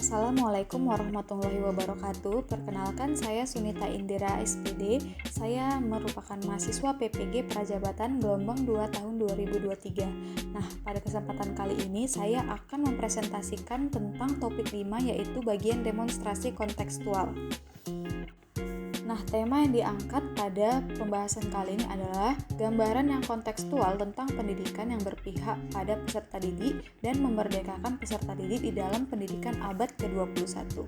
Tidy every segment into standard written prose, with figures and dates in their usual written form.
Assalamualaikum warahmatullahi wabarakatuh. Perkenalkan, saya Sunita Indira SPD. Saya merupakan mahasiswa PPG Prajabatan gelombang 2 tahun 2023. Nah, pada kesempatan kali ini saya akan mempresentasikan tentang topik 5, yaitu bagian demonstrasi kontekstual. Nah, tema yang diangkat pada pembahasan kali ini adalah gambaran yang kontekstual tentang pendidikan yang berpihak pada peserta didik dan memerdekakan peserta didik di dalam pendidikan abad ke-21.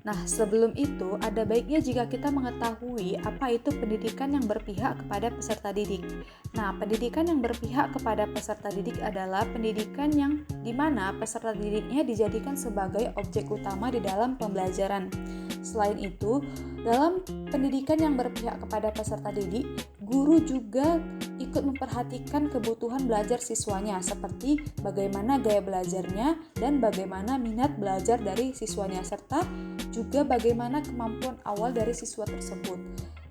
Nah, sebelum itu, ada baiknya jika kita mengetahui apa itu pendidikan yang berpihak kepada peserta didik. Nah, pendidikan yang berpihak kepada peserta didik adalah pendidikan yang dimana peserta didiknya dijadikan sebagai objek utama di dalam pembelajaran. Selain itu, dalam pendidikan yang berpihak kepada peserta didik, guru juga ikut memperhatikan kebutuhan belajar siswanya, seperti bagaimana gaya belajarnya dan bagaimana minat belajar dari siswanya, serta juga bagaimana kemampuan awal dari siswa tersebut.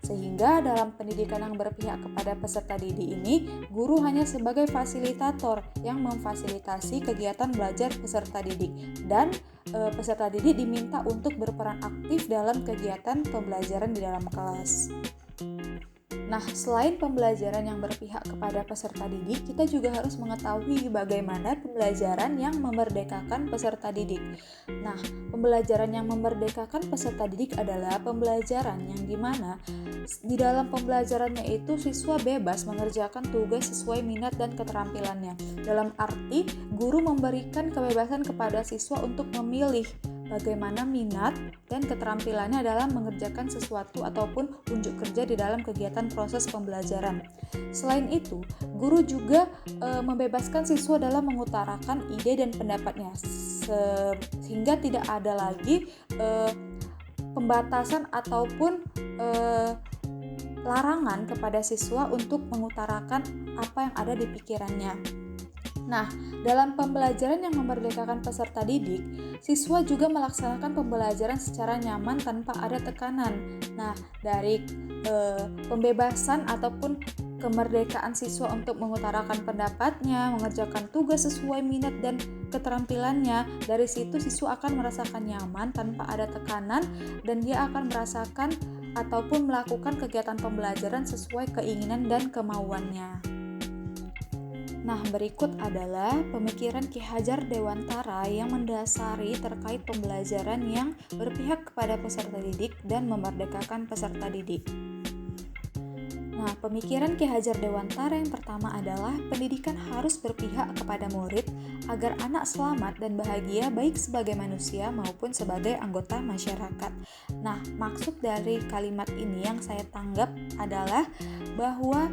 Sehingga dalam pendidikan yang berpihak kepada peserta didik ini, guru hanya sebagai fasilitator yang memfasilitasi kegiatan belajar peserta didik, dan peserta didik diminta untuk berperan aktif dalam kegiatan pembelajaran di dalam kelas. Nah, selain pembelajaran yang berpihak kepada peserta didik, kita juga harus mengetahui bagaimana pembelajaran yang memerdekakan peserta didik. Nah, pembelajaran yang memerdekakan peserta didik adalah pembelajaran yang dimana di dalam pembelajarannya itu siswa bebas mengerjakan tugas sesuai minat dan keterampilannya. Dalam arti, guru memberikan kebebasan kepada siswa untuk memilih bagaimana minat dan keterampilannya dalam mengerjakan sesuatu ataupun unjuk kerja di dalam kegiatan proses pembelajaran. Selain itu, guru juga membebaskan siswa dalam mengutarakan ide dan pendapatnya, sehingga tidak ada lagi pembatasan ataupun larangan kepada siswa untuk mengutarakan apa yang ada di pikirannya. Nah, dalam pembelajaran yang memerdekakan peserta didik, siswa juga melaksanakan pembelajaran secara nyaman tanpa ada tekanan. Nah, dari pembebasan ataupun kemerdekaan siswa untuk mengutarakan pendapatnya, mengerjakan tugas sesuai minat dan keterampilannya, dari situ siswa akan merasakan nyaman tanpa ada tekanan, dan dia akan merasakan ataupun melakukan kegiatan pembelajaran sesuai keinginan dan kemauannya. Nah, berikut adalah pemikiran Ki Hajar Dewantara yang mendasari terkait pembelajaran yang berpihak kepada peserta didik dan memerdekakan peserta didik. Nah, pemikiran Ki Hajar Dewantara yang pertama adalah pendidikan harus berpihak kepada murid agar anak selamat dan bahagia baik sebagai manusia maupun sebagai anggota masyarakat. Nah, maksud dari kalimat ini yang saya tanggap adalah bahwa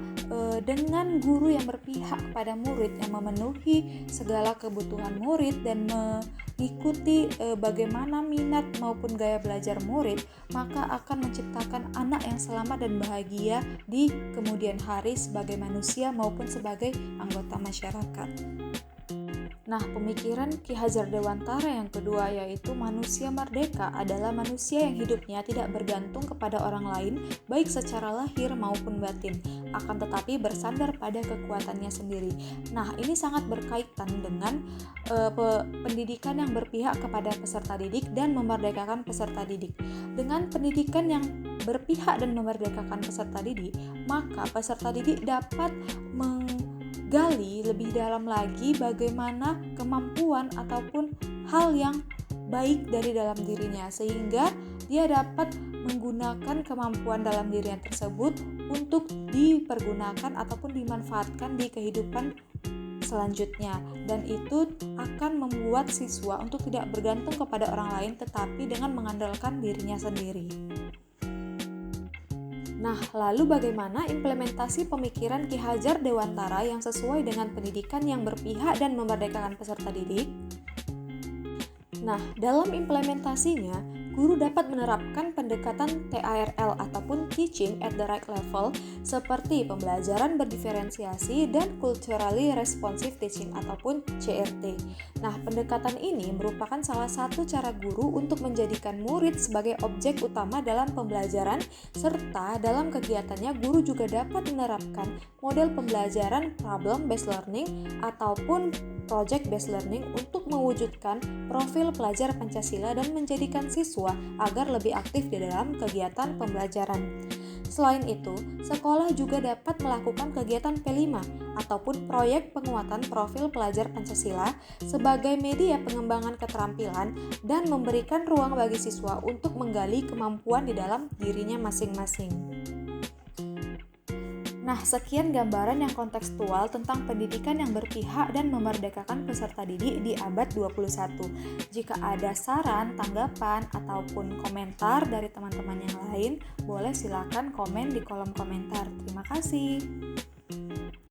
dengan guru yang berpihak kepada murid, yang memenuhi segala kebutuhan murid dan mengikuti bagaimana minat maupun gaya belajar murid, maka akan menciptakan anak yang selamat dan bahagia di kemudian hari sebagai manusia maupun sebagai anggota masyarakat. Nah, pemikiran Ki Hajar Dewantara yang kedua yaitu manusia merdeka adalah manusia yang hidupnya tidak bergantung kepada orang lain baik secara lahir maupun batin, akan tetapi bersandar pada kekuatannya sendiri. Nah, ini sangat berkaitan dengan pendidikan yang berpihak kepada peserta didik dan memerdekakan peserta didik. Dengan pendidikan yang berpihak dan memerdekakan peserta didik, maka peserta didik dapat gali lebih dalam lagi bagaimana kemampuan ataupun hal yang baik dari dalam dirinya, sehingga dia dapat menggunakan kemampuan dalam dirinya tersebut untuk dipergunakan ataupun dimanfaatkan di kehidupan selanjutnya, dan itu akan membuat siswa untuk tidak bergantung kepada orang lain tetapi dengan mengandalkan dirinya sendiri. Nah, lalu bagaimana implementasi pemikiran Ki Hajar Dewantara yang sesuai dengan pendidikan yang berpihak dan memerdekakan peserta didik? Nah, dalam implementasinya, guru dapat menerapkan pendekatan TARL ataupun Teaching at the Right Level seperti pembelajaran berdiferensiasi dan Culturally Responsive Teaching ataupun CRT. Nah, pendekatan ini merupakan salah satu cara guru untuk menjadikan murid sebagai objek utama dalam pembelajaran, serta dalam kegiatannya guru juga dapat menerapkan model pembelajaran problem-based learning ataupun project based learning untuk mewujudkan profil pelajar Pancasila dan menjadikan siswa agar lebih aktif di dalam kegiatan pembelajaran. Selain itu, sekolah juga dapat melakukan kegiatan P5 ataupun proyek penguatan profil pelajar Pancasila sebagai media pengembangan keterampilan dan memberikan ruang bagi siswa untuk menggali kemampuan di dalam dirinya masing-masing. Nah, sekian gambaran yang kontekstual tentang pendidikan yang berpihak dan memerdekakan peserta didik di abad 21. Jika ada saran, tanggapan, ataupun komentar dari teman-teman yang lain, boleh silakan komen di kolom komentar. Terima kasih.